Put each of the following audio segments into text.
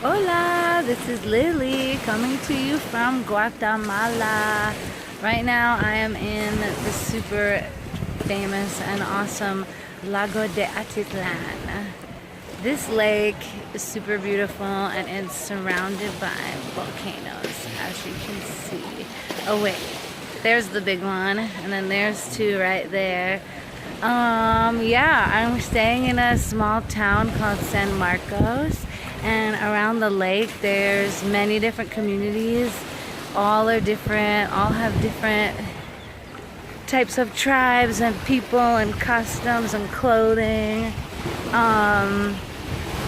Hola, this is Lily coming to you from Guatemala. Right now I am in the super famous and awesome Lago de Atitlan. This lake is super beautiful and it's surrounded by volcanoes, as you can see. Oh wait, there's the big one and then there's two right there. Yeah, I'm staying in a small town called San Marcos, and around the lake there's many different communities. All are different, all have different types of tribes and people and customs and clothing.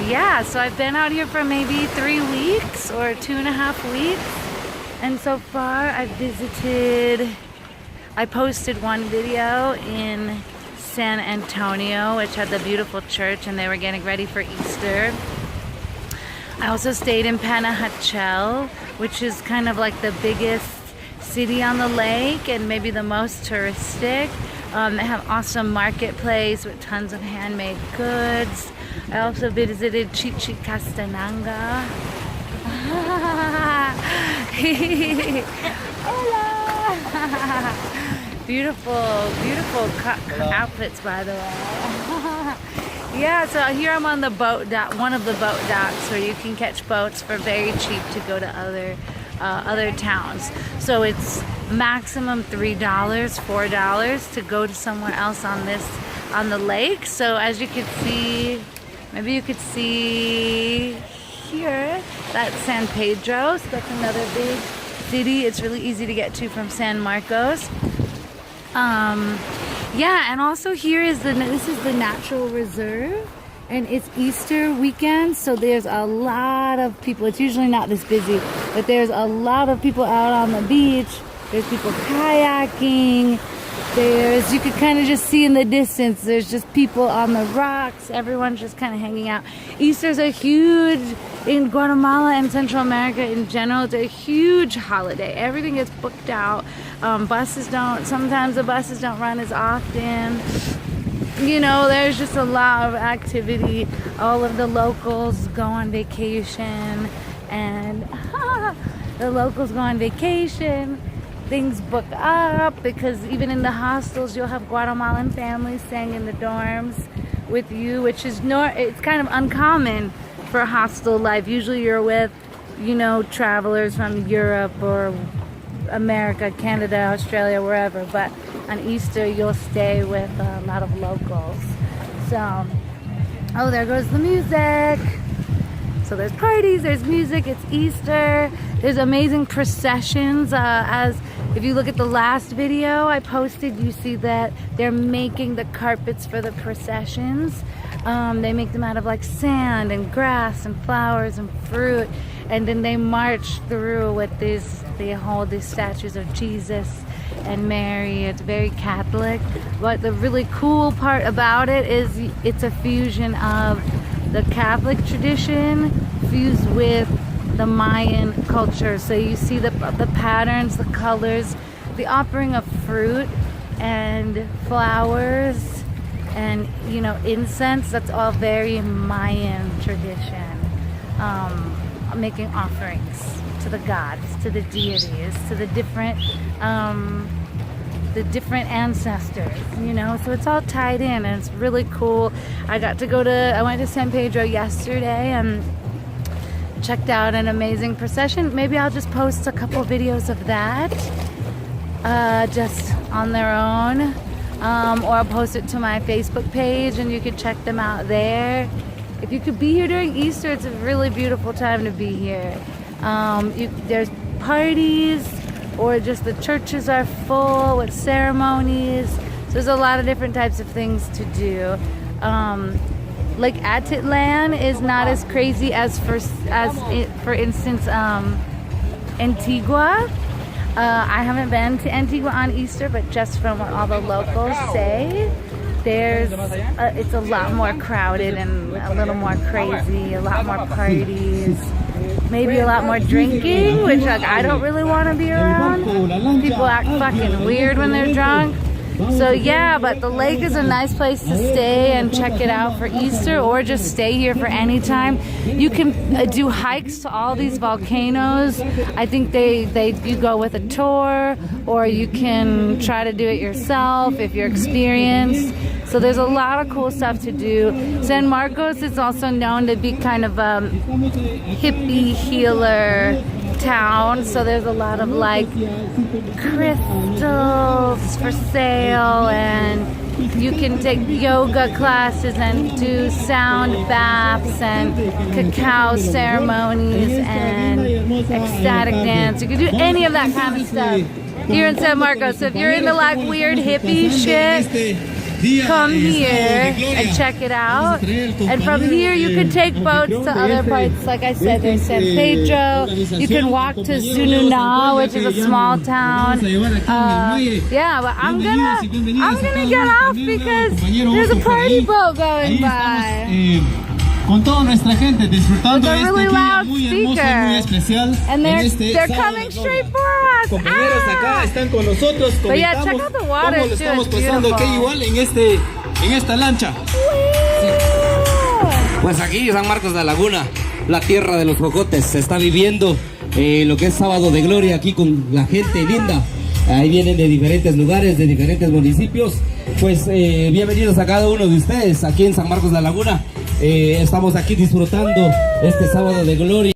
Yeah, so I've been out here for maybe 3 weeks or 2.5 weeks, and so far I posted one video in San Antonio, which had the beautiful church, and they were getting ready for Easter. I also stayed in Panajachel, which is kind of like the biggest city on the lake and maybe the most touristic. They have awesome marketplace with tons of handmade goods. I also visited Chichicastenango. Hola! Beautiful, beautiful outfits, by the way. Yeah, so here I'm on the boat dock, one of the boat docks where you can catch boats for very cheap to go to other towns. So it's maximum $3, $4 to go to somewhere else on the lake. So as you can see, maybe you could see here, that's San Pedro. So that's another big city. It's really easy to get to from San Marcos. Yeah, and also here this is the natural reserve, and it's Easter weekend, so there's a lot of people. It's usually not this busy, but there's a lot of people out on the beach. There's people kayaking. You could kind of just see in the distance, there's just people on the rocks. Everyone's just kind of hanging out. Easter's a huge, in Guatemala and Central America in general, it's a huge holiday. Everything gets booked out. Sometimes the buses don't run as often. You know, there's just a lot of activity. All of the locals go on vacation, and things book up, because even in the hostels you'll have Guatemalan families staying in the dorms with you, which is it's kind of uncommon for hostel life. Usually you're with, travelers from Europe or America, Canada, Australia, wherever, but on Easter you'll stay with a lot of locals. So, oh, there goes the music. So there's parties, there's music, it's Easter, there's amazing processions. If you look at the last video I posted, you see that they're making the carpets for the processions. They make them out of like sand and grass and flowers and fruit, and then they march through with they hold these statues of Jesus and Mary. It's very Catholic, but the really cool part about it is it's a fusion of the Catholic tradition fused with the Mayan culture. So you see the patterns, the colors, the offering of fruit and flowers and incense. That's all very Mayan tradition. Making offerings to the gods, to the deities, to the different ancestors, so it's all tied in, and it's really cool. I went to San Pedro yesterday and checked out an amazing procession. Maybe I'll just post a couple videos of that just on their own, or I'll post it to my Facebook page and you could check them out there. If you could be here during Easter, it's a really beautiful time to be here. There's parties, or just the churches are full with ceremonies. So there's a lot of different types of things to do. Like Atitlan is not as crazy as for instance Antigua. I haven't been to Antigua on Easter, but just from what all the locals say, it's a lot more crowded and a little more crazy, a lot more parties. Maybe a lot more drinking, which I don't really want to be around. People act fucking weird when they're drunk. So yeah, but the lake is a nice place to stay and check it out for Easter, or just stay here for any time. You can do hikes to all these volcanoes. I think you go with a tour, or you can try to do it yourself if you're experienced. So there's a lot of cool stuff to do. San Marcos is also known to be kind of a hippie healer town, so there's a lot of like crystals for sale, and you can take yoga classes and do sound baths and cacao ceremonies and ecstatic dance. You can do any of that kind of stuff here in San Marcos. So if you're into like weird hippie shit, come here and check it out. And from here you can take boats to other parts. Like I said, there's San Pedro. You can walk to Zununa, which is a small town. Yeah, but I'm gonna get off because there's a party boat going by. Con toda nuestra gente disfrutando este really día muy hermoso, muy especial. And they're coming straight for us. Compañeros acá están con nosotros, yeah, check out the water, cómo lo estamos pasando aquí igual en esta lancha. Pues aquí San Marcos de la Laguna, la tierra de los jocotes, se está viviendo lo que es Sábado de Gloria aquí con la gente linda. Ahí vienen de diferentes lugares, de diferentes municipios. Pues bienvenidos a cada uno de ustedes aquí en San Marcos de la Laguna. Estamos aquí disfrutando este Sábado de Gloria.